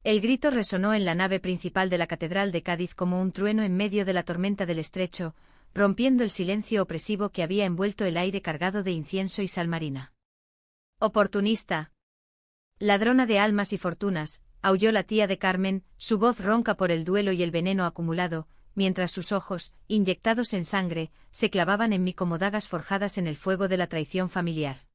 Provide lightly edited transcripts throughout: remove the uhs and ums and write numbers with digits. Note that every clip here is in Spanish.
El grito resonó en la nave principal de la Catedral de Cádiz como un trueno en medio de la tormenta del estrecho, rompiendo el silencio opresivo que había envuelto el aire cargado de incienso y sal marina. «Oportunista. Ladrona de almas y fortunas», aulló la tía de Carmen, su voz ronca por el duelo y el veneno acumulado, mientras sus ojos, inyectados en sangre, se clavaban en mí como dagas forjadas en el fuego de la traición familiar.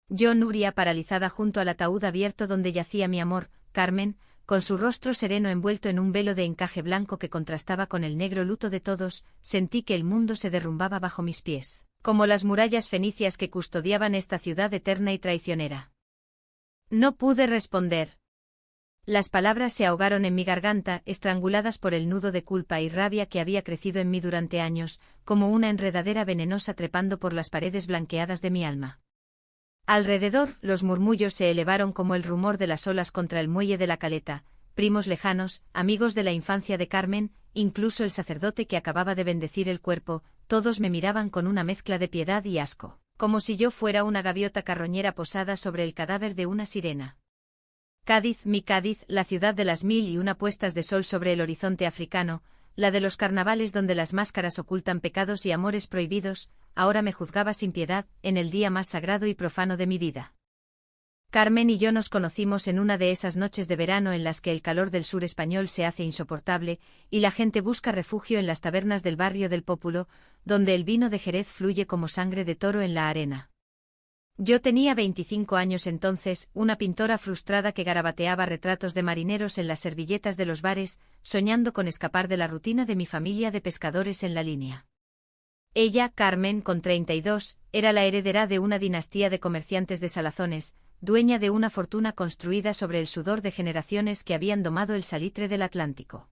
Yo, Nuria, paralizada junto al ataúd abierto donde yacía mi amor, Carmen, con su rostro sereno envuelto en un velo de encaje blanco que contrastaba con el negro luto de todos, sentí que el mundo se derrumbaba bajo mis pies, como las murallas fenicias que custodiaban esta ciudad eterna y traicionera. No pude responder. Las palabras se ahogaron en mi garganta, estranguladas por el nudo de culpa y rabia que había crecido en mí durante años, como una enredadera venenosa trepando por las paredes blanqueadas de mi alma. Alrededor, los murmullos se elevaron como el rumor de las olas contra el muelle de la caleta, primos lejanos, amigos de la infancia de Carmen, incluso el sacerdote que acababa de bendecir el cuerpo, todos me miraban con una mezcla de piedad y asco, como si yo fuera una gaviota carroñera posada sobre el cadáver de una sirena. Cádiz, mi Cádiz, la ciudad de las 1001 puestas de sol sobre el horizonte africano, la de los carnavales donde las máscaras ocultan pecados y amores prohibidos, ahora me juzgaba sin piedad, en el día más sagrado y profano de mi vida. Carmen y yo nos conocimos en una de esas noches de verano en las que el calor del sur español se hace insoportable, y la gente busca refugio en las tabernas del barrio del Pópulo, donde el vino de Jerez fluye como sangre de toro en la arena. Yo tenía 25 años entonces, una pintora frustrada que garabateaba retratos de marineros en las servilletas de los bares, soñando con escapar de la rutina de mi familia de pescadores en la línea. Ella, Carmen, con 32, era la heredera de una dinastía de comerciantes de salazones, dueña de una fortuna construida sobre el sudor de generaciones que habían domado el salitre del Atlántico.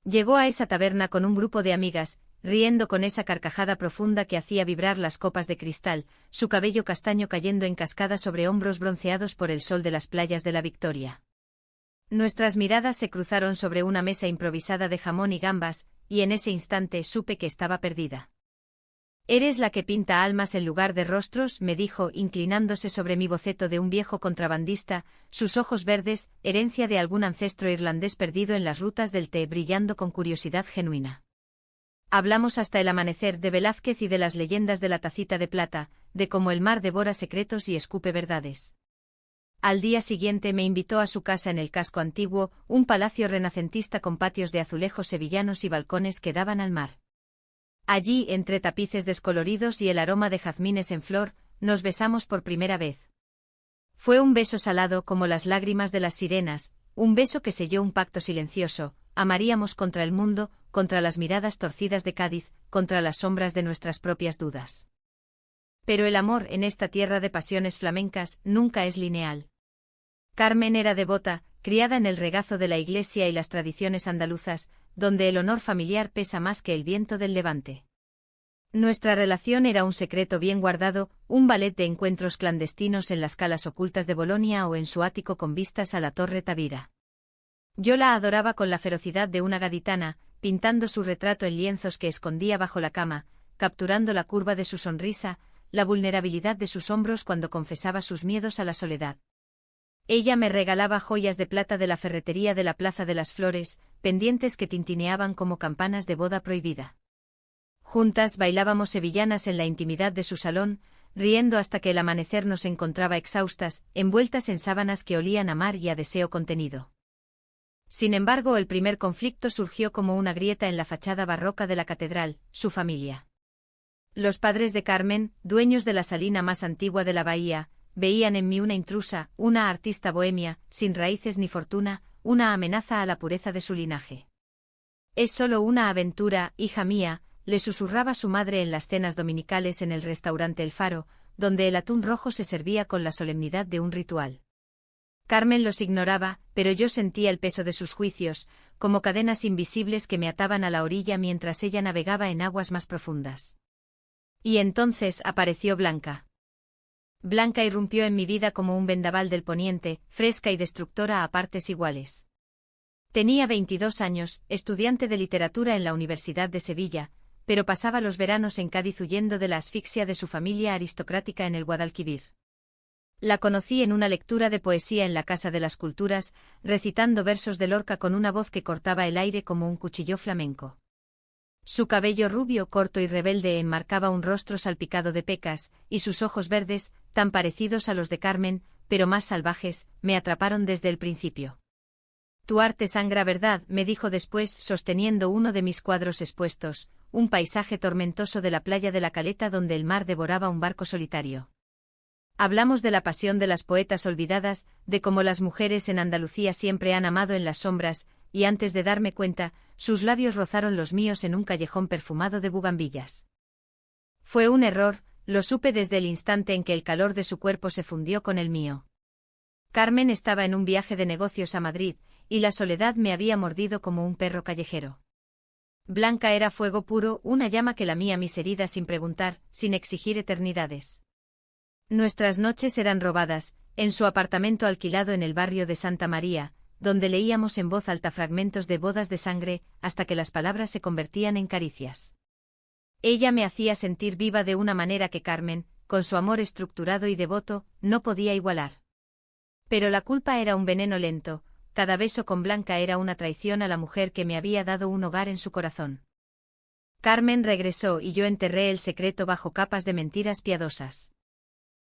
Llegó a esa taberna con un grupo de amigas, riendo con esa carcajada profunda que hacía vibrar las copas de cristal, su cabello castaño cayendo en cascada sobre hombros bronceados por el sol de las playas de la Victoria. Nuestras miradas se cruzaron sobre una mesa improvisada de jamón y gambas, y en ese instante supe que estaba perdida. «Eres la que pinta almas en lugar de rostros», me dijo, inclinándose sobre mi boceto de un viejo contrabandista, sus ojos verdes, herencia de algún ancestro irlandés perdido en las rutas del té, brillando con curiosidad genuina. Hablamos hasta el amanecer de Velázquez y de las leyendas de la tacita de plata, de cómo el mar devora secretos y escupe verdades. Al día siguiente me invitó a su casa en el casco antiguo, un palacio renacentista con patios de azulejos sevillanos y balcones que daban al mar. Allí, entre tapices descoloridos y el aroma de jazmines en flor, nos besamos por primera vez. Fue un beso salado como las lágrimas de las sirenas, un beso que selló un pacto silencioso. Amaríamos contra el mundo, contra las miradas torcidas de Cádiz, contra las sombras de nuestras propias dudas. Pero el amor en esta tierra de pasiones flamencas nunca es lineal. Carmen era devota, criada en el regazo de la iglesia y las tradiciones andaluzas, donde el honor familiar pesa más que el viento del levante. Nuestra relación era un secreto bien guardado, un ballet de encuentros clandestinos en las calas ocultas de Bolonia o en su ático con vistas a la Torre Tavira. Yo la adoraba con la ferocidad de una gaditana, pintando su retrato en lienzos que escondía bajo la cama, capturando la curva de su sonrisa, la vulnerabilidad de sus hombros cuando confesaba sus miedos a la soledad. Ella me regalaba joyas de plata de la ferretería de la Plaza de las Flores, pendientes que tintineaban como campanas de boda prohibida. Juntas bailábamos sevillanas en la intimidad de su salón, riendo hasta que el amanecer nos encontraba exhaustas, envueltas en sábanas que olían a mar y a deseo contenido. Sin embargo, el primer conflicto surgió como una grieta en la fachada barroca de la catedral, su familia. Los padres de Carmen, dueños de la salina más antigua de la bahía, veían en mí una intrusa, una artista bohemia, sin raíces ni fortuna, una amenaza a la pureza de su linaje. «Es solo una aventura, hija mía», le susurraba su madre en las cenas dominicales en el restaurante El Faro, donde el atún rojo se servía con la solemnidad de un ritual. Carmen los ignoraba, pero yo sentía el peso de sus juicios, como cadenas invisibles que me ataban a la orilla mientras ella navegaba en aguas más profundas. Y entonces apareció Blanca. Blanca irrumpió en mi vida como un vendaval del poniente, fresca y destructora a partes iguales. Tenía 22 años, estudiante de literatura en la Universidad de Sevilla, pero pasaba los veranos en Cádiz huyendo de la asfixia de su familia aristocrática en el Guadalquivir. La conocí en una lectura de poesía en la Casa de las Culturas, recitando versos de Lorca con una voz que cortaba el aire como un cuchillo flamenco. Su cabello rubio, corto y rebelde enmarcaba un rostro salpicado de pecas, y sus ojos verdes, tan parecidos a los de Carmen, pero más salvajes, me atraparon desde el principio. Tu arte sangra verdad, me dijo después, sosteniendo uno de mis cuadros expuestos, un paisaje tormentoso de la playa de la Caleta donde el mar devoraba un barco solitario. Hablamos de la pasión de las poetas olvidadas, de cómo las mujeres en Andalucía siempre han amado en las sombras, y antes de darme cuenta, sus labios rozaron los míos en un callejón perfumado de bugambillas. Fue un error, lo supe desde el instante en que el calor de su cuerpo se fundió con el mío. Carmen estaba en un viaje de negocios a Madrid, y la soledad me había mordido como un perro callejero. Blanca era fuego puro, una llama que lamía mis heridas sin preguntar, sin exigir eternidades. Nuestras noches eran robadas, en su apartamento alquilado en el barrio de Santa María, donde leíamos en voz alta fragmentos de Bodas de Sangre, hasta que las palabras se convertían en caricias. Ella me hacía sentir viva de una manera que Carmen, con su amor estructurado y devoto, no podía igualar. Pero la culpa era un veneno lento, cada beso con Blanca era una traición a la mujer que me había dado un hogar en su corazón. Carmen regresó y yo enterré el secreto bajo capas de mentiras piadosas.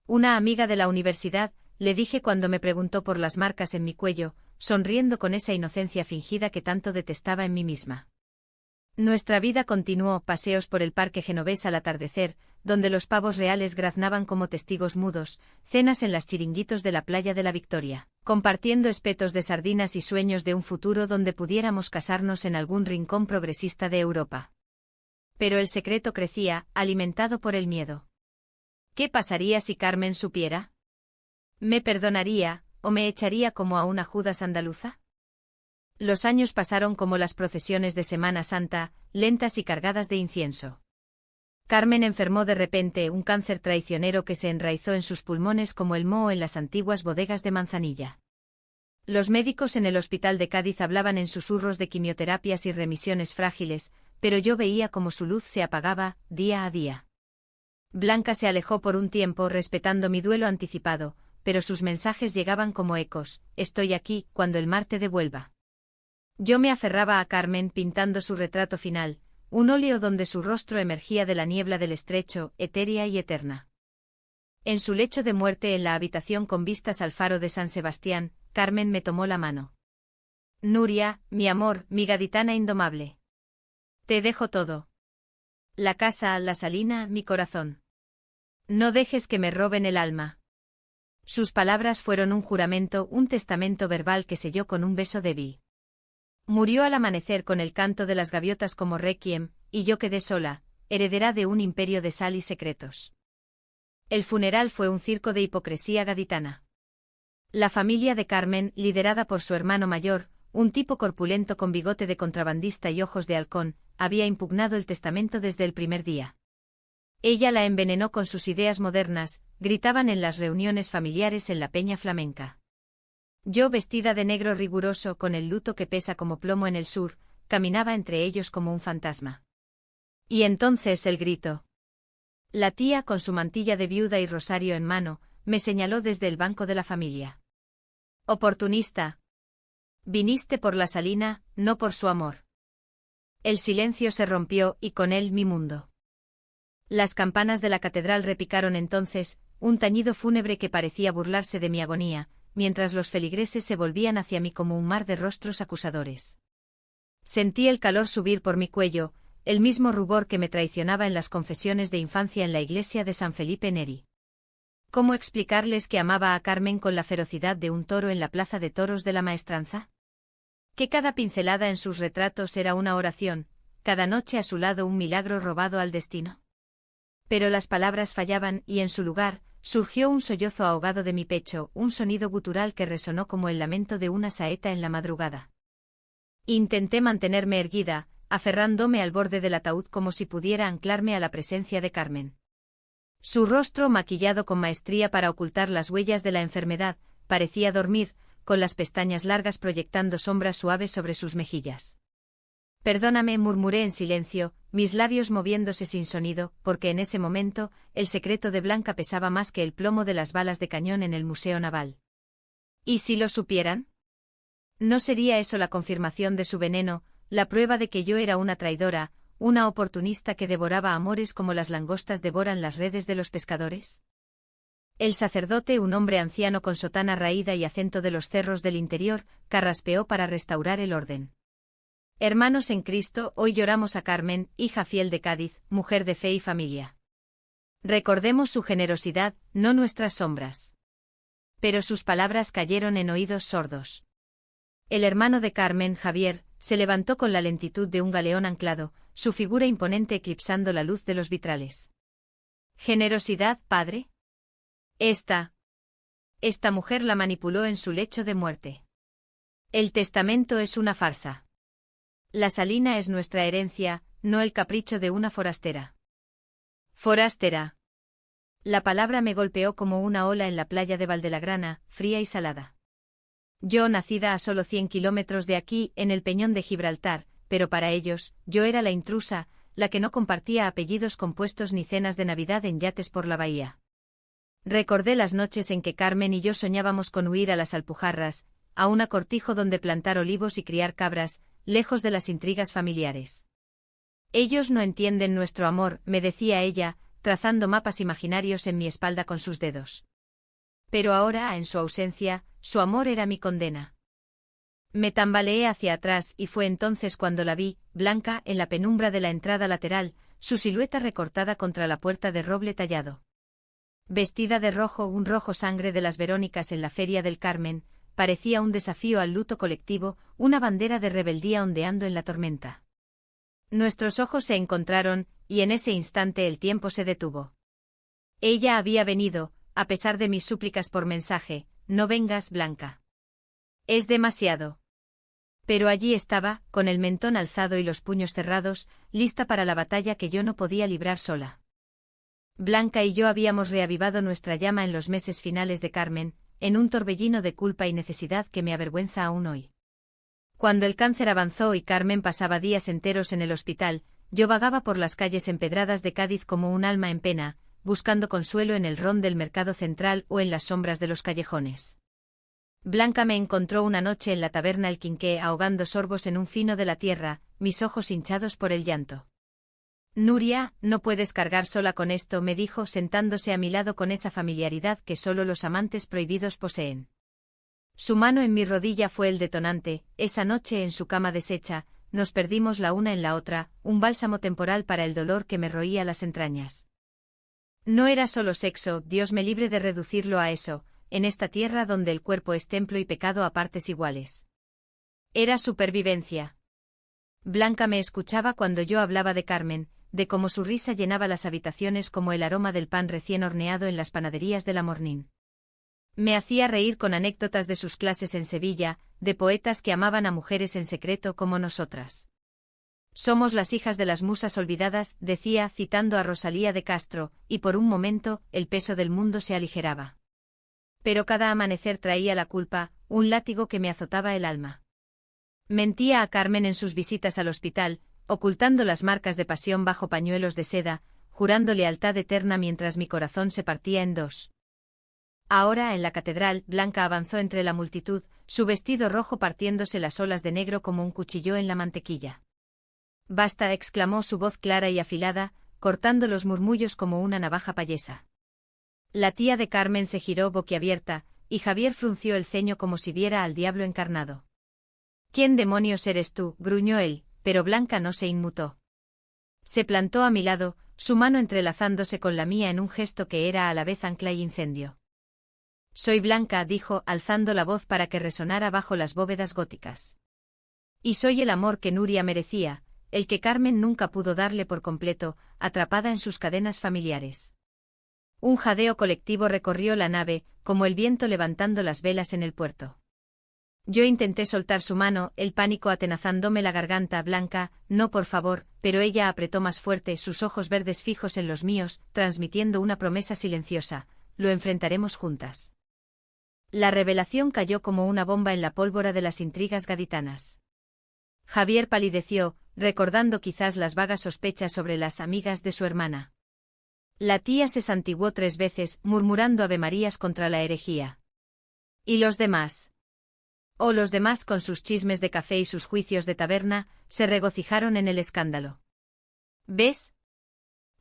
Una amiga de la universidad, le dije cuando me preguntó por las marcas en mi cuello, sonriendo con esa inocencia fingida que tanto detestaba en mí misma. Nuestra vida continuó, paseos por el parque genovés al atardecer, donde los pavos reales graznaban como testigos mudos, cenas en las chiringuitos de la playa de la Victoria, compartiendo espetos de sardinas y sueños de un futuro donde pudiéramos casarnos en algún rincón progresista de Europa. Pero el secreto crecía, alimentado por el miedo. ¿Qué pasaría si Carmen supiera? ¿Me perdonaría, o me echaría como a una Judas andaluza? Los años pasaron como las procesiones de Semana Santa, lentas y cargadas de incienso. Carmen enfermó de repente, un cáncer traicionero que se enraizó en sus pulmones como el moho en las antiguas bodegas de Manzanilla. Los médicos en el hospital de Cádiz hablaban en susurros de quimioterapias y remisiones frágiles, pero yo veía cómo su luz se apagaba, día a día. Blanca se alejó por un tiempo respetando mi duelo anticipado, pero sus mensajes llegaban como ecos: estoy aquí, cuando el mar te devuelva. Yo me aferraba a Carmen pintando su retrato final, un óleo donde su rostro emergía de la niebla del estrecho, etérea y eterna. En su lecho de muerte en la habitación con vistas al faro de San Sebastián, Carmen me tomó la mano. Nuria, mi amor, mi gaditana indomable. Te dejo todo. La casa, la salina, mi corazón. No dejes que me roben el alma. Sus palabras fueron un juramento, un testamento verbal que selló con un beso débil. Murió al amanecer con el canto de las gaviotas como requiem, y yo quedé sola, heredera de un imperio de sal y secretos. El funeral fue un circo de hipocresía gaditana. La familia de Carmen, liderada por su hermano mayor, un tipo corpulento con bigote de contrabandista y ojos de halcón, había impugnado el testamento desde el primer día. Ella la envenenó con sus ideas modernas, gritaban en las reuniones familiares en la peña flamenca. Yo, vestida de negro riguroso con el luto que pesa como plomo en el sur, caminaba entre ellos como un fantasma. Y entonces el grito. La tía, con su mantilla de viuda y rosario en mano, me señaló desde el banco de la familia. Oportunista. Viniste por la salina, no por su amor. El silencio se rompió y con él mi mundo. Las campanas de la catedral repicaron entonces, un tañido fúnebre que parecía burlarse de mi agonía, mientras los feligreses se volvían hacia mí como un mar de rostros acusadores. Sentí el calor subir por mi cuello, el mismo rubor que me traicionaba en las confesiones de infancia en la iglesia de San Felipe Neri. ¿Cómo explicarles que amaba a Carmen con la ferocidad de un toro en la plaza de toros de la Maestranza? Que cada pincelada en sus retratos era una oración, cada noche a su lado un milagro robado al destino. Pero las palabras fallaban y en su lugar, surgió un sollozo ahogado de mi pecho, un sonido gutural que resonó como el lamento de una saeta en la madrugada. Intenté mantenerme erguida, aferrándome al borde del ataúd como si pudiera anclarme a la presencia de Carmen. Su rostro, maquillado con maestría para ocultar las huellas de la enfermedad, parecía dormir, con las pestañas largas proyectando sombras suaves sobre sus mejillas. Perdóname, murmuré en silencio, mis labios moviéndose sin sonido, porque en ese momento, el secreto de Blanca pesaba más que el plomo de las balas de cañón en el Museo Naval. ¿Y si lo supieran? ¿No sería eso la confirmación de su veneno, la prueba de que yo era una traidora, una oportunista que devoraba amores como las langostas devoran las redes de los pescadores? El sacerdote, un hombre anciano con sotana raída y acento de los cerros del interior, carraspeó para restaurar el orden. Hermanos en Cristo, hoy lloramos a Carmen, hija fiel de Cádiz, mujer de fe y familia. Recordemos su generosidad, no nuestras sombras. Pero sus palabras cayeron en oídos sordos. El hermano de Carmen, Javier, se levantó con la lentitud de un galeón anclado, su figura imponente eclipsando la luz de los vitrales. ¿Generosidad, padre? Esta mujer la manipuló en su lecho de muerte. El testamento es una farsa. La salina es nuestra herencia, no el capricho de una forastera. Forastera. La palabra me golpeó como una ola en la playa de Valdelagrana, fría y salada. Yo, nacida a solo 100 kilómetros de aquí, en el peñón de Gibraltar, pero para ellos, yo era la intrusa, la que no compartía apellidos compuestos ni cenas de Navidad en yates por la bahía. Recordé las noches en que Carmen y yo soñábamos con huir a las Alpujarras, a un cortijo donde plantar olivos y criar cabras, lejos de las intrigas familiares. Ellos no entienden nuestro amor, me decía ella, trazando mapas imaginarios en mi espalda con sus dedos. Pero ahora, en su ausencia, su amor era mi condena. Me tambaleé hacia atrás y fue entonces cuando la vi, blanca, en la penumbra de la entrada lateral, su silueta recortada contra la puerta de roble tallado. Vestida de rojo, un rojo sangre de las Verónicas en la Feria del Carmen, parecía un desafío al luto colectivo, una bandera de rebeldía ondeando en la tormenta. Nuestros ojos se encontraron, y en ese instante el tiempo se detuvo. Ella había venido, a pesar de mis súplicas por mensaje, no vengas, Blanca. Es demasiado. Pero allí estaba, con el mentón alzado y los puños cerrados, lista para la batalla que yo no podía librar sola. Blanca y yo habíamos reavivado nuestra llama en los meses finales de Carmen, en un torbellino de culpa y necesidad que me avergüenza aún hoy. Cuando el cáncer avanzó y Carmen pasaba días enteros en el hospital, yo vagaba por las calles empedradas de Cádiz como un alma en pena, buscando consuelo en el ron del mercado central o en las sombras de los callejones. Blanca me encontró una noche en la taberna El Quinqué ahogando sorbos en un fino de la tierra, mis ojos hinchados por el llanto. Nuria, no puedes cargar sola con esto, me dijo sentándose a mi lado con esa familiaridad que solo los amantes prohibidos poseen. Su mano en mi rodilla fue el detonante, esa noche en su cama deshecha, nos perdimos la una en la otra, un bálsamo temporal para el dolor que me roía las entrañas. No era solo sexo, Dios me libre de reducirlo a eso, en esta tierra donde el cuerpo es templo y pecado a partes iguales. Era supervivencia. Blanca me escuchaba cuando yo hablaba de Carmen, de cómo su risa llenaba las habitaciones como el aroma del pan recién horneado en las panaderías de la Mornín. Me hacía reír con anécdotas de sus clases en Sevilla, de poetas que amaban a mujeres en secreto como nosotras. Somos las hijas de las musas olvidadas, decía citando a Rosalía de Castro, y por un momento, el peso del mundo se aligeraba. Pero cada amanecer traía la culpa, un látigo que me azotaba el alma. Mentía a Carmen en sus visitas al hospital, ocultando las marcas de pasión bajo pañuelos de seda, jurando lealtad eterna mientras mi corazón se partía en dos. Ahora, en la catedral, Blanca avanzó entre la multitud, su vestido rojo partiéndose las olas de negro como un cuchillo en la mantequilla. Basta, exclamó su voz clara y afilada, cortando los murmullos como una navaja payesa. La tía de Carmen se giró boquiabierta, y Javier frunció el ceño como si viera al diablo encarnado. ¿Quién demonios eres tú?, gruñó él, pero Blanca no se inmutó. Se plantó a mi lado, su mano entrelazándose con la mía en un gesto que era a la vez ancla y incendio. Soy Blanca, dijo, alzando la voz para que resonara bajo las bóvedas góticas. Y soy el amor que Nuria merecía, el que Carmen nunca pudo darle por completo, atrapada en sus cadenas familiares. Un jadeo colectivo recorrió la nave, como el viento levantando las velas en el puerto. Yo intenté soltar su mano, el pánico atenazándome la garganta. Blanca, no, por favor, pero ella apretó más fuerte, sus ojos verdes fijos en los míos, transmitiendo una promesa silenciosa: lo enfrentaremos juntas. La revelación cayó como una bomba en la pólvora de las intrigas gaditanas. Javier palideció, recordando quizás las vagas sospechas sobre las amigas de su hermana. La tía se santiguó 3 veces, murmurando avemarías contra la herejía. ¿Y los demás? O los demás con sus chismes de café y sus juicios de taberna, se regocijaron en el escándalo. ¿Ves?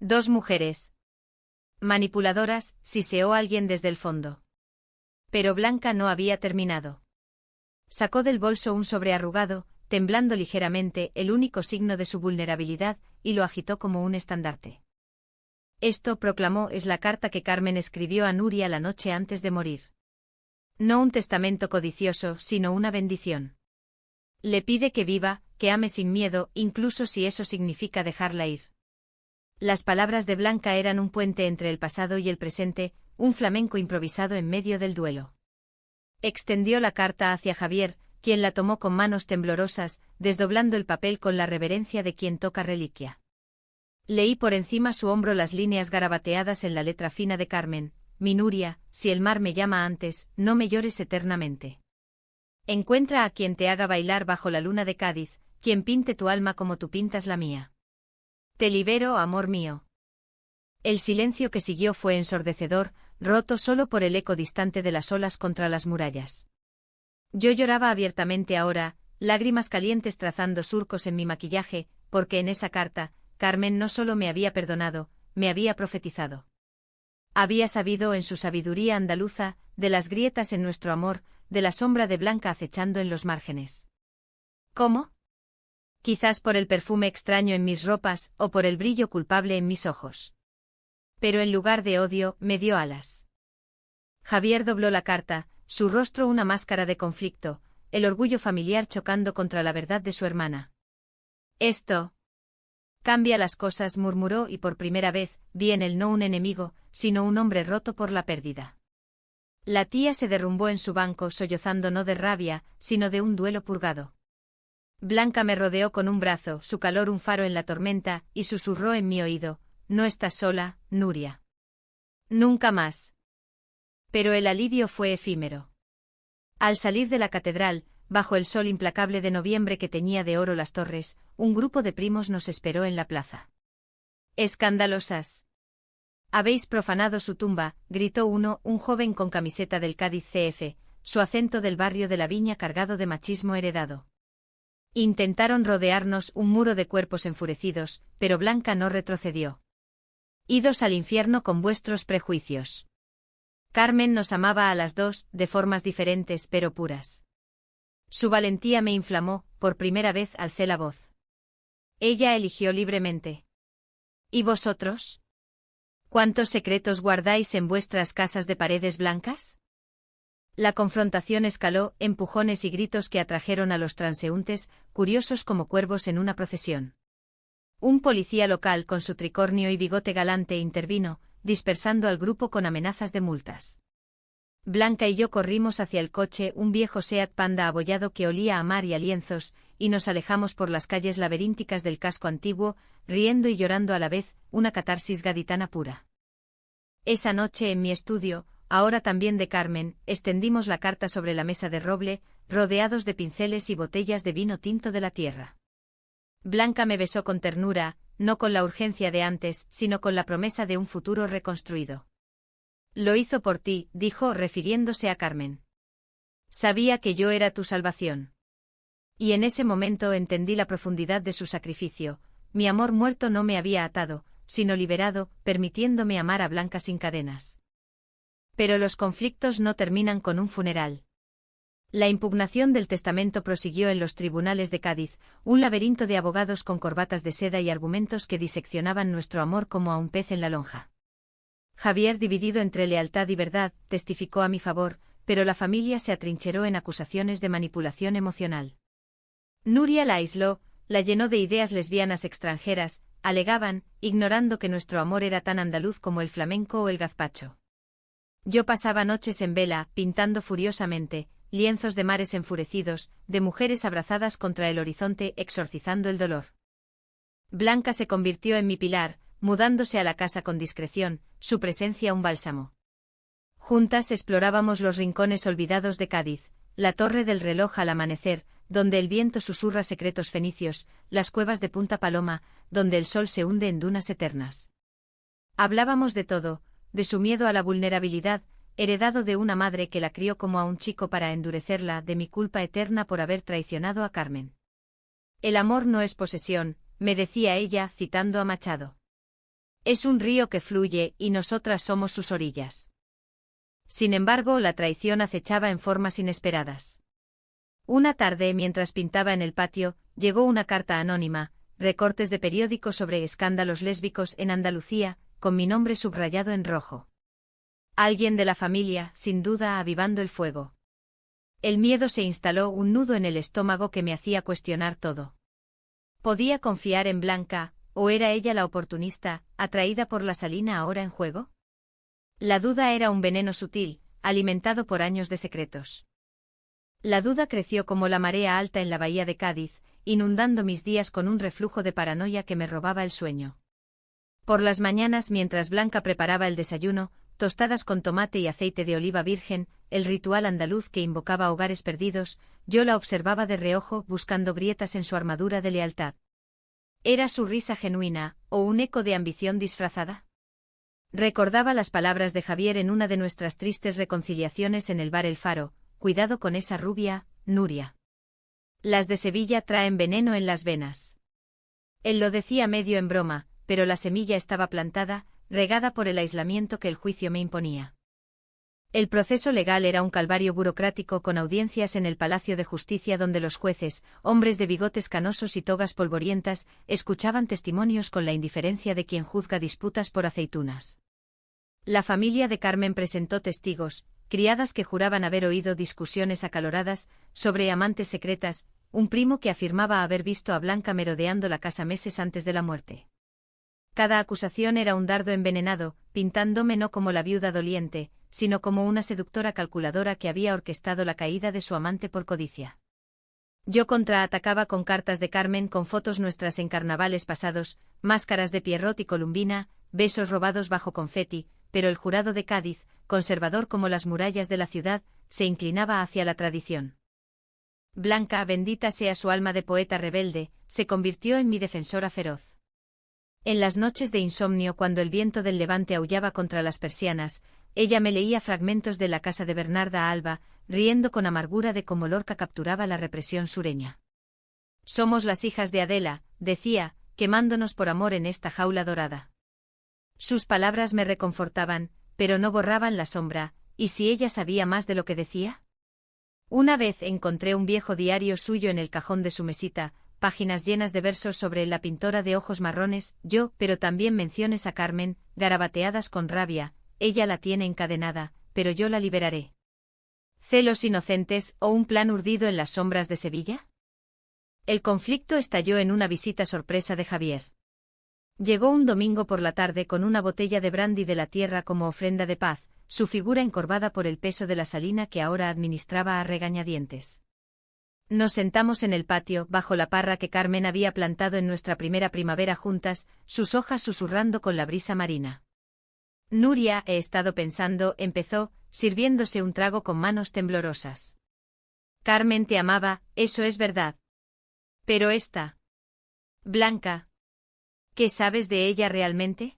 2 mujeres. Manipuladoras, siseó alguien desde el fondo. Pero Blanca no había terminado. Sacó del bolso un sobre arrugado, temblando ligeramente, el único signo de su vulnerabilidad, y lo agitó como un estandarte. Esto, proclamó, es la carta que Carmen escribió a Nuria la noche antes de morir. No un testamento codicioso, sino una bendición. Le pide que viva, que ame sin miedo, incluso si eso significa dejarla ir. Las palabras de Blanca eran un puente entre el pasado y el presente, un flamenco improvisado en medio del duelo. Extendió la carta hacia Javier, quien la tomó con manos temblorosas, desdoblando el papel con la reverencia de quien toca reliquia. Leí por encima su hombro las líneas garabateadas en la letra fina de Carmen: mi Nuria, si el mar me llama antes, no me llores eternamente. Encuentra a quien te haga bailar bajo la luna de Cádiz, quien pinte tu alma como tú pintas la mía. Te libero, amor mío. El silencio que siguió fue ensordecedor, roto solo por el eco distante de las olas contra las murallas. Yo lloraba abiertamente ahora, lágrimas calientes trazando surcos en mi maquillaje, porque en esa carta, Carmen no solo me había perdonado, me había profetizado. Había sabido en su sabiduría andaluza, de las grietas en nuestro amor, de la sombra de Blanca acechando en los márgenes. ¿Cómo? Quizás por el perfume extraño en mis ropas, o por el brillo culpable en mis ojos. Pero en lugar de odio, me dio alas. Javier dobló la carta, su rostro una máscara de conflicto, el orgullo familiar chocando contra la verdad de su hermana. Esto cambia las cosas, murmuró, y por primera vez, vi en él no un enemigo, sino un hombre roto por la pérdida. La tía se derrumbó en su banco sollozando no de rabia, sino de un duelo purgado. Blanca me rodeó con un brazo, su calor un faro en la tormenta, y susurró en mi oído: no estás sola, Nuria. Nunca más. Pero el alivio fue efímero. Al salir de la catedral, bajo el sol implacable de noviembre que teñía de oro las torres, un grupo de primos nos esperó en la plaza. ¡Escandalosas! Habéis profanado su tumba, gritó uno, un joven con camiseta del Cádiz CF, su acento del barrio de la Viña cargado de machismo heredado. Intentaron rodearnos un muro de cuerpos enfurecidos, pero Blanca no retrocedió. Idos al infierno con vuestros prejuicios. Carmen nos amaba a las 2, de formas diferentes pero puras. Su valentía me inflamó, por primera vez alcé la voz. Ella eligió libremente. ¿Y vosotros? ¿Cuántos secretos guardáis en vuestras casas de paredes blancas? La confrontación escaló, empujones y gritos que atrajeron a los transeúntes, curiosos como cuervos en una procesión. Un policía local con su tricornio y bigote galante intervino, dispersando al grupo con amenazas de multas. Blanca y yo corrimos hacia el coche, un viejo Seat Panda abollado que olía a mar y a lienzos, y nos alejamos por las calles laberínticas del casco antiguo, riendo y llorando a la vez, una catarsis gaditana pura. Esa noche en mi estudio, ahora también de Carmen, extendimos la carta sobre la mesa de roble, rodeados de pinceles y botellas de vino tinto de la tierra. Blanca me besó con ternura, no con la urgencia de antes, sino con la promesa de un futuro reconstruido. Lo hizo por ti, dijo, refiriéndose a Carmen. Sabía que yo era tu salvación. Y en ese momento entendí la profundidad de su sacrificio. Mi amor muerto no me había atado, sino liberado, permitiéndome amar a Blanca sin cadenas. Pero los conflictos no terminan con un funeral. La impugnación del testamento prosiguió en los tribunales de Cádiz, un laberinto de abogados con corbatas de seda y argumentos que diseccionaban nuestro amor como a un pez en la lonja. Javier, dividido entre lealtad y verdad, testificó a mi favor, pero la familia se atrincheró en acusaciones de manipulación emocional. Nuria la aisló, la llenó de ideas lesbianas extranjeras, alegaban, ignorando que nuestro amor era tan andaluz como el flamenco o el gazpacho. Yo pasaba noches en vela, pintando furiosamente, lienzos de mares enfurecidos, de mujeres abrazadas contra el horizonte exorcizando el dolor. Blanca se convirtió en mi pilar, mudándose a la casa con discreción, su presencia un bálsamo. Juntas explorábamos los rincones olvidados de Cádiz, la torre del reloj al amanecer, donde el viento susurra secretos fenicios, las cuevas de Punta Paloma, donde el sol se hunde en dunas eternas. Hablábamos de todo, de su miedo a la vulnerabilidad, heredado de una madre que la crió como a un chico para endurecerla, de mi culpa eterna por haber traicionado a Carmen. El amor no es posesión, me decía ella, citando a Machado. Es un río que fluye y nosotras somos sus orillas. Sin embargo, la traición acechaba en formas inesperadas. Una tarde, mientras pintaba en el patio, llegó una carta anónima, recortes de periódico sobre escándalos lésbicos en Andalucía, con mi nombre subrayado en rojo. Alguien de la familia, sin duda, avivando el fuego. El miedo se instaló un nudo en el estómago que me hacía cuestionar todo. ¿Podía confiar en Blanca, o era ella la oportunista, atraída por la Salina ahora en juego? La duda era un veneno sutil, alimentado por años de secretos. La duda creció como la marea alta en la bahía de Cádiz, inundando mis días con un reflujo de paranoia que me robaba el sueño. Por las mañanas, mientras Blanca preparaba el desayuno, tostadas con tomate y aceite de oliva virgen, el ritual andaluz que invocaba hogares perdidos, yo la observaba de reojo buscando grietas en su armadura de lealtad. ¿Era su risa genuina, o un eco de ambición disfrazada? Recordaba las palabras de Javier en una de nuestras tristes reconciliaciones en el bar El Faro: cuidado con esa rubia, Nuria. Las de Sevilla traen veneno en las venas. Él lo decía medio en broma, pero la semilla estaba plantada, regada por el aislamiento que el juicio me imponía. El proceso legal era un calvario burocrático con audiencias en el Palacio de Justicia donde los jueces, hombres de bigotes canosos y togas polvorientas, escuchaban testimonios con la indiferencia de quien juzga disputas por aceitunas. La familia de Carmen presentó testigos, criadas que juraban haber oído discusiones acaloradas sobre amantes secretas, un primo que afirmaba haber visto a Blanca merodeando la casa meses antes de la muerte. Cada acusación era un dardo envenenado, pintándome no como la viuda doliente, sino como una seductora calculadora que había orquestado la caída de su amante por codicia. Yo contraatacaba con cartas de Carmen con fotos nuestras en carnavales pasados, máscaras de Pierrot y Columbina, besos robados bajo confeti, pero el jurado de Cádiz, conservador como las murallas de la ciudad, se inclinaba hacia la tradición. Blanca, bendita sea su alma de poeta rebelde, se convirtió en mi defensora feroz. En las noches de insomnio, cuando el viento del levante aullaba contra las persianas, ella me leía fragmentos de La casa de Bernarda Alba, riendo con amargura de cómo Lorca capturaba la represión sureña. Somos las hijas de Adela, decía, quemándonos por amor en esta jaula dorada. Sus palabras me reconfortaban, pero no borraban la sombra, ¿y si ella sabía más de lo que decía? Una vez encontré un viejo diario suyo en el cajón de su mesita, páginas llenas de versos sobre la pintora de ojos marrones, pero también menciones a Carmen, garabateadas con rabia: ella la tiene encadenada, pero yo la liberaré. ¿Celos inocentes o un plan urdido en las sombras de Sevilla? El conflicto estalló en una visita sorpresa de Javier. Llegó un domingo por la tarde con una botella de brandy de la tierra como ofrenda de paz, su figura encorvada por el peso de la Salina que ahora administraba a regañadientes. Nos sentamos en el patio, bajo la parra que Carmen había plantado en nuestra primera primavera juntas, sus hojas susurrando con la brisa marina. Nuria, he estado pensando, empezó, sirviéndose un trago con manos temblorosas. Carmen te amaba, eso es verdad. Pero esta Blanca, ¿qué sabes de ella realmente?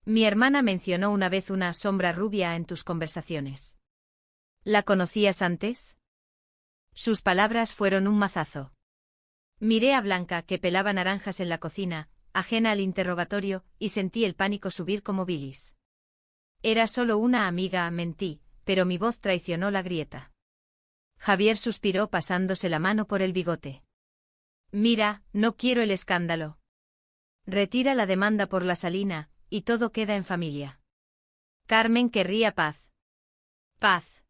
Mi hermana mencionó una vez una sombra rubia en tus conversaciones. ¿La conocías antes? Sus palabras fueron un mazazo. Miré a Blanca, que pelaba naranjas en la cocina, ajena al interrogatorio, y sentí el pánico subir como bilis. Era solo una amiga, mentí, pero mi voz traicionó la grieta. Javier suspiró pasándose la mano por el bigote. Mira, no quiero el escándalo. Retira la demanda por la Salina, y todo queda en familia. Carmen querría paz. Paz.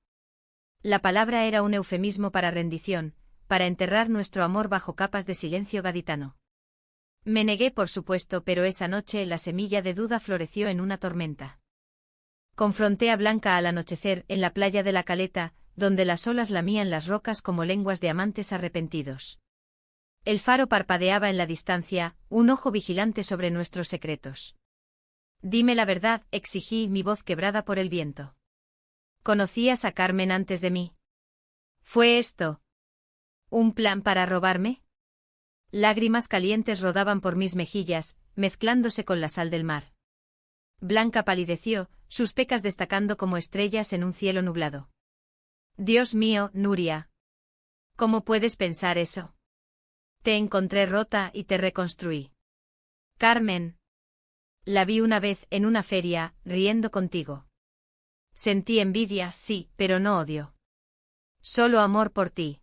La palabra era un eufemismo para rendición, para enterrar nuestro amor bajo capas de silencio gaditano. Me negué, por supuesto, pero esa noche la semilla de duda floreció en una tormenta. Confronté a Blanca al anochecer en la playa de la Caleta, donde las olas lamían las rocas como lenguas de amantes arrepentidos. El faro parpadeaba en la distancia, un ojo vigilante sobre nuestros secretos. Dime la verdad, exigí, mi voz quebrada por el viento. ¿Conocías a Carmen antes de mí? ¿Fue esto ¿Un plan para robarme? Lágrimas calientes rodaban por mis mejillas, mezclándose con la sal del mar. Blanca palideció, sus pecas destacando como estrellas en un cielo nublado. Dios mío, Nuria. ¿Cómo puedes pensar eso? Te encontré rota y te reconstruí. Carmen. La vi una vez en una feria, riendo contigo. Sentí envidia, sí, pero no odio. Solo amor por ti.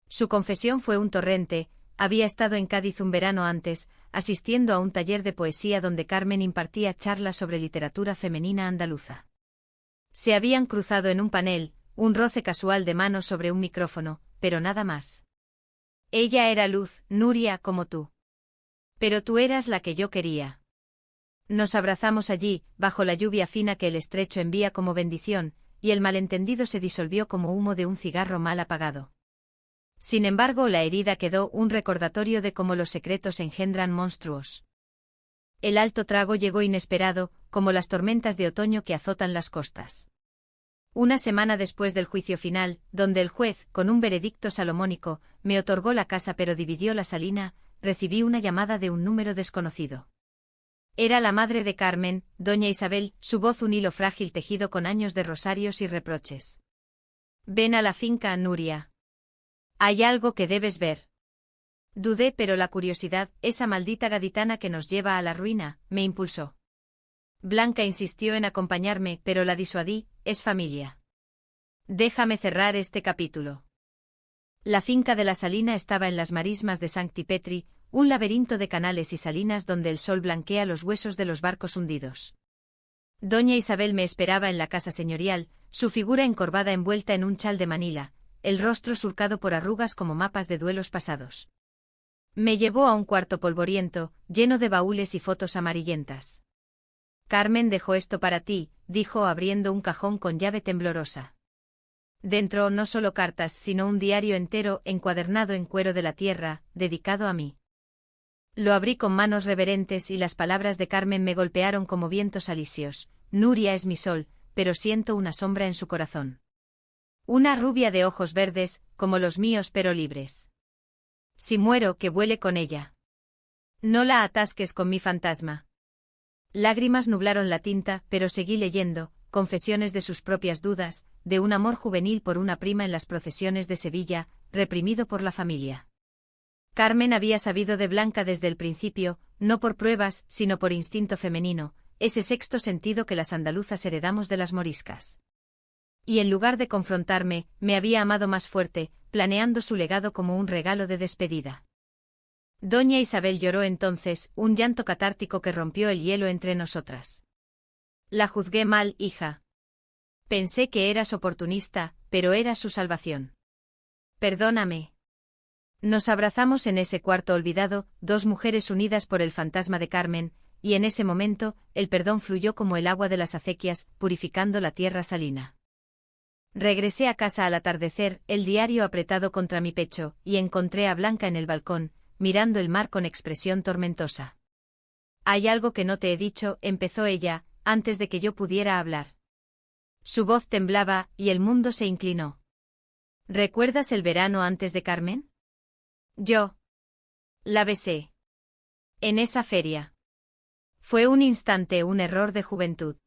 Su confesión fue un torrente. Había estado en Cádiz un verano antes, asistiendo a un taller de poesía donde Carmen impartía charlas sobre literatura femenina andaluza. Se habían cruzado en un panel, un roce casual de manos sobre un micrófono, pero nada más. Ella era luz, Nuria, como tú. Pero tú eras la que yo quería. Nos abrazamos allí, bajo la lluvia fina que el estrecho envía como bendición, y el malentendido se disolvió como humo de un cigarro mal apagado. Sin embargo, la herida quedó un recordatorio de cómo los secretos engendran monstruos. El alto trago llegó inesperado, como las tormentas de otoño que azotan las costas. Una semana después del juicio final, donde el juez, con un veredicto salomónico, me otorgó la casa pero dividió la salina, recibí una llamada de un número desconocido. Era la madre de Carmen, doña Isabel, su voz un hilo frágil tejido con años de rosarios y reproches. Ven a la finca, Nuria. Hay algo que debes ver. Dudé, pero la curiosidad, esa maldita gaditana que nos lleva a la ruina, me impulsó. Blanca insistió en acompañarme, pero la disuadí, es familia. Déjame cerrar este capítulo. La finca de la Salina estaba en las marismas de Sancti Petri, un laberinto de canales y salinas donde el sol blanquea los huesos de los barcos hundidos. Doña Isabel me esperaba en la casa señorial, su figura encorvada envuelta en un chal de Manila, el rostro surcado por arrugas como mapas de duelos pasados. Me llevó a un cuarto polvoriento, lleno de baúles y fotos amarillentas. Carmen dejó esto para ti, dijo abriendo un cajón con llave temblorosa. Dentro no solo cartas sino un diario entero encuadernado en cuero de la tierra, dedicado a mí. Lo abrí con manos reverentes y las palabras de Carmen me golpearon como vientos alisios. Nuria es mi sol, pero siento una sombra en su corazón. Una rubia de ojos verdes, como los míos pero libres. Si muero, que vuele con ella. No la atasques con mi fantasma. Lágrimas nublaron la tinta, pero seguí leyendo, confesiones de sus propias dudas, de un amor juvenil por una prima en las procesiones de Sevilla, reprimido por la familia. Carmen había sabido de Blanca desde el principio, no por pruebas, sino por instinto femenino, ese sexto sentido que las andaluzas heredamos de las moriscas. Y en lugar de confrontarme, me había amado más fuerte, planeando su legado como un regalo de despedida. Doña Isabel lloró entonces, un llanto catártico que rompió el hielo entre nosotras. La juzgué mal, hija. Pensé que eras oportunista, pero era su salvación. Perdóname. Nos abrazamos en ese cuarto olvidado, dos mujeres unidas por el fantasma de Carmen, y en ese momento, el perdón fluyó como el agua de las acequias, purificando la tierra salina. Regresé a casa al atardecer, el diario apretado contra mi pecho, y encontré a Blanca en el balcón, mirando el mar con expresión tormentosa. Hay algo que no te he dicho, empezó ella, antes de que yo pudiera hablar. Su voz temblaba, y el mundo se inclinó. ¿Recuerdas el verano antes de Carmen? Yo la besé. En esa feria. Fue un instante, un error de juventud.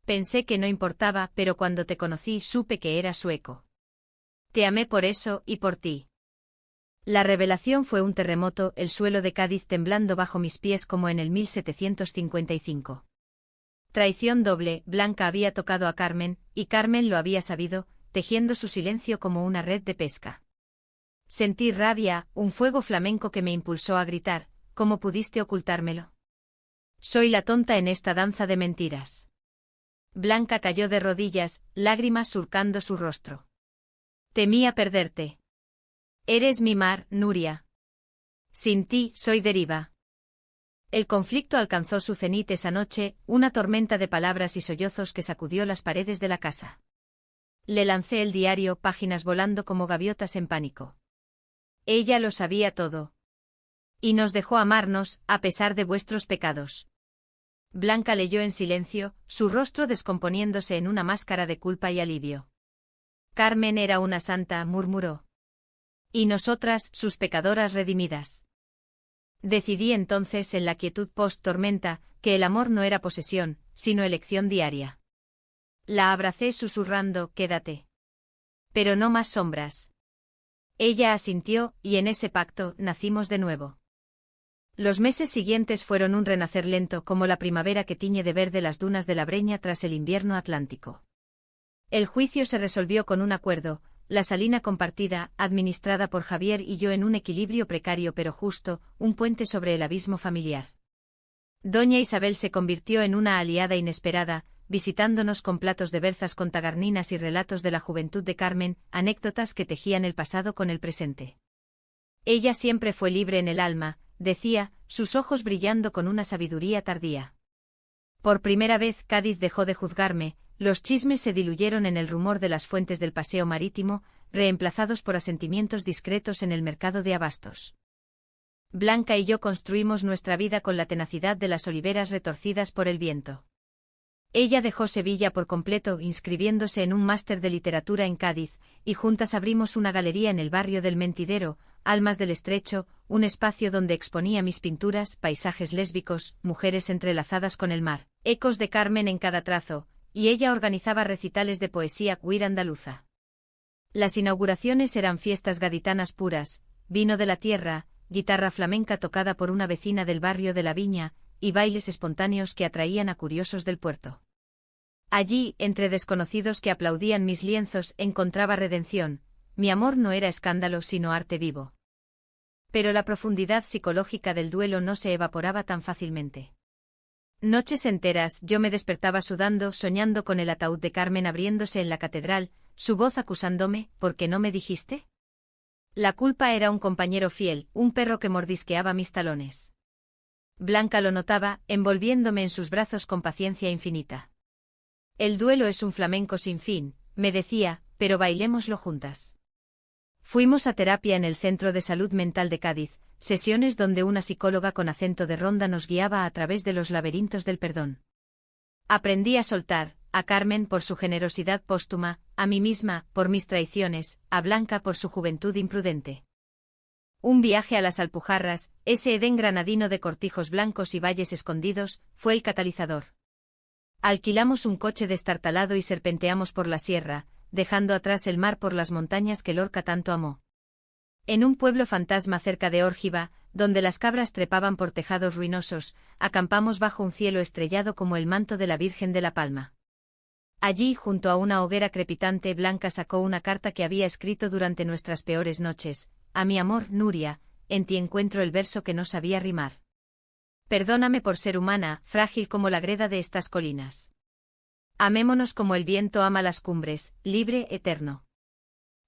Pensé que no importaba, pero cuando te conocí supe que era sueco. Te amé por eso y por ti. La revelación fue un terremoto, el suelo de Cádiz temblando bajo mis pies como en el 1755. Traición doble, Blanca había tocado a Carmen, y Carmen lo había sabido, tejiendo su silencio como una red de pesca. Sentí rabia, un fuego flamenco que me impulsó a gritar, ¿cómo pudiste ocultármelo? Soy la tonta en esta danza de mentiras. Blanca cayó de rodillas, lágrimas surcando su rostro. Temía perderte. Eres mi mar, Nuria. Sin ti, soy deriva. El conflicto alcanzó su cenit esa noche, una tormenta de palabras y sollozos que sacudió las paredes de la casa. Le lancé el diario, páginas volando como gaviotas en pánico. Ella lo sabía todo. Y nos dejó amarnos, a pesar de vuestros pecados. Blanca leyó en silencio, su rostro descomponiéndose en una máscara de culpa y alivio. Carmen era una santa, murmuró. Y nosotras, sus pecadoras redimidas. Decidí entonces en la quietud post-tormenta, que el amor no era posesión, sino elección diaria. La abracé susurrando, quédate. Pero no más sombras. Ella asintió, y en ese pacto, nacimos de nuevo. Los meses siguientes fueron un renacer lento como la primavera que tiñe de verde las dunas de la Breña tras el invierno atlántico. El juicio se resolvió con un acuerdo, la salina compartida, administrada por Javier y yo en un equilibrio precario pero justo, un puente sobre el abismo familiar. Doña Isabel se convirtió en una aliada inesperada, visitándonos con platos de berzas con tagarninas y relatos de la juventud de Carmen, anécdotas que tejían el pasado con el presente. Ella siempre fue libre en el alma, decía, sus ojos brillando con una sabiduría tardía. Por primera vez Cádiz dejó de juzgarme, los chismes se diluyeron en el rumor de las fuentes del paseo marítimo, reemplazados por asentimientos discretos en el mercado de abastos. Blanca y yo construimos nuestra vida con la tenacidad de las oliveras retorcidas por el viento. Ella dejó Sevilla por completo, inscribiéndose en un máster de literatura en Cádiz, y juntas abrimos una galería en el barrio del Mentidero, Almas del Estrecho, un espacio donde exponía mis pinturas, paisajes lésbicos, mujeres entrelazadas con el mar, ecos de Carmen en cada trazo, y ella organizaba recitales de poesía queer andaluza. Las inauguraciones eran fiestas gaditanas puras, vino de la tierra, guitarra flamenca tocada por una vecina del barrio de la Viña, y bailes espontáneos que atraían a curiosos del puerto. Allí, entre desconocidos que aplaudían mis lienzos, encontraba redención. Mi amor no era escándalo sino arte vivo. Pero la profundidad psicológica del duelo no se evaporaba tan fácilmente. Noches enteras yo me despertaba sudando, soñando con el ataúd de Carmen abriéndose en la catedral, su voz acusándome, ¿por qué no me dijiste? La culpa era un compañero fiel, un perro que mordisqueaba mis talones. Blanca lo notaba, envolviéndome en sus brazos con paciencia infinita. El duelo es un flamenco sin fin, me decía, pero bailémoslo juntas. Fuimos a terapia en el Centro de Salud Mental de Cádiz, sesiones donde una psicóloga con acento de ronda nos guiaba a través de los laberintos del perdón. Aprendí a soltar, a Carmen por su generosidad póstuma, a mí misma por mis traiciones, a Blanca por su juventud imprudente. Un viaje a las Alpujarras, ese Edén granadino de cortijos blancos y valles escondidos, fue el catalizador. Alquilamos un coche destartalado y serpenteamos por la sierra, dejando atrás el mar por las montañas que Lorca tanto amó. En un pueblo fantasma cerca de Órgiva, donde las cabras trepaban por tejados ruinosos, acampamos bajo un cielo estrellado como el manto de la Virgen de la Palma. Allí, junto a una hoguera crepitante, Blanca sacó una carta que había escrito durante nuestras peores noches. A mi amor, Nuria, en ti encuentro el verso que no sabía rimar. Perdóname por ser humana, frágil como la greda de estas colinas. Amémonos como el viento ama las cumbres, libre, eterno.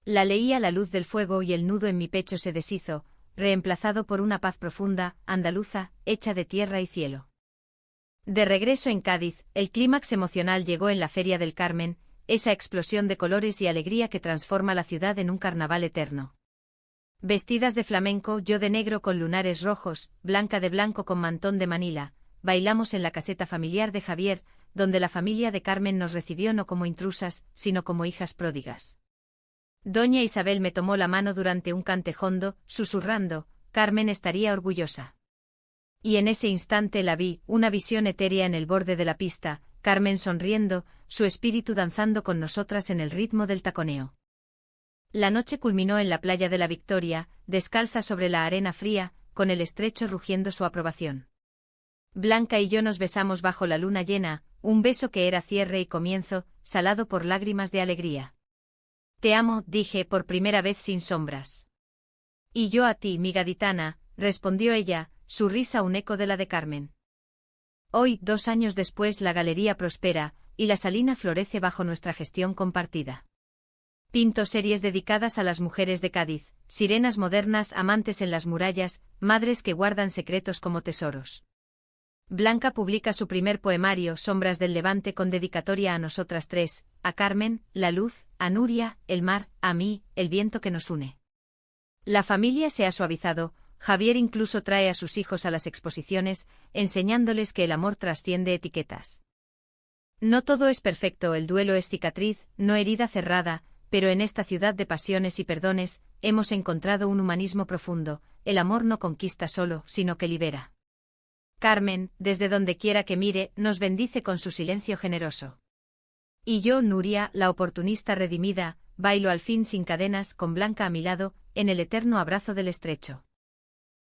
La leí a la luz del fuego y el nudo en mi pecho se deshizo, reemplazado por una paz profunda, andaluza, hecha de tierra y cielo. De regreso en Cádiz, el clímax emocional llegó en la Feria del Carmen, esa explosión de colores y alegría que transforma la ciudad en un carnaval eterno. Vestidas de flamenco, yo de negro con lunares rojos, Blanca de blanco con mantón de Manila, bailamos en la caseta familiar de Javier, donde la familia de Carmen nos recibió no como intrusas, sino como hijas pródigas. Doña Isabel me tomó la mano durante un cantejondo, susurrando, Carmen estaría orgullosa. Y en ese instante la vi, una visión etérea en el borde de la pista, Carmen sonriendo, su espíritu danzando con nosotras en el ritmo del taconeo. La noche culminó en la playa de la Victoria, descalza sobre la arena fría, con el estrecho rugiendo su aprobación. Blanca y yo nos besamos bajo la luna llena, un beso que era cierre y comienzo, salado por lágrimas de alegría. Te amo, dije por primera vez sin sombras. Y yo a ti, mi gaditana, respondió ella, su risa un eco de la de Carmen. Hoy, 2 años después, la galería prospera, y la salina florece bajo nuestra gestión compartida. Pinto series dedicadas a las mujeres de Cádiz, sirenas modernas amantes en las murallas, madres que guardan secretos como tesoros. Blanca publica su primer poemario, Sombras del Levante, con dedicatoria a nosotras tres, a Carmen, la luz, a Nuria, el mar, a mí, el viento que nos une. La familia se ha suavizado, Javier incluso trae a sus hijos a las exposiciones, enseñándoles que el amor trasciende etiquetas. No todo es perfecto, el duelo es cicatriz, no herida cerrada, pero en esta ciudad de pasiones y perdones, hemos encontrado un humanismo profundo, el amor no conquista solo, sino que libera. Carmen, desde donde quiera que mire, nos bendice con su silencio generoso. Y yo, Nuria, la oportunista redimida, bailo al fin sin cadenas, con Blanca a mi lado, en el eterno abrazo del estrecho.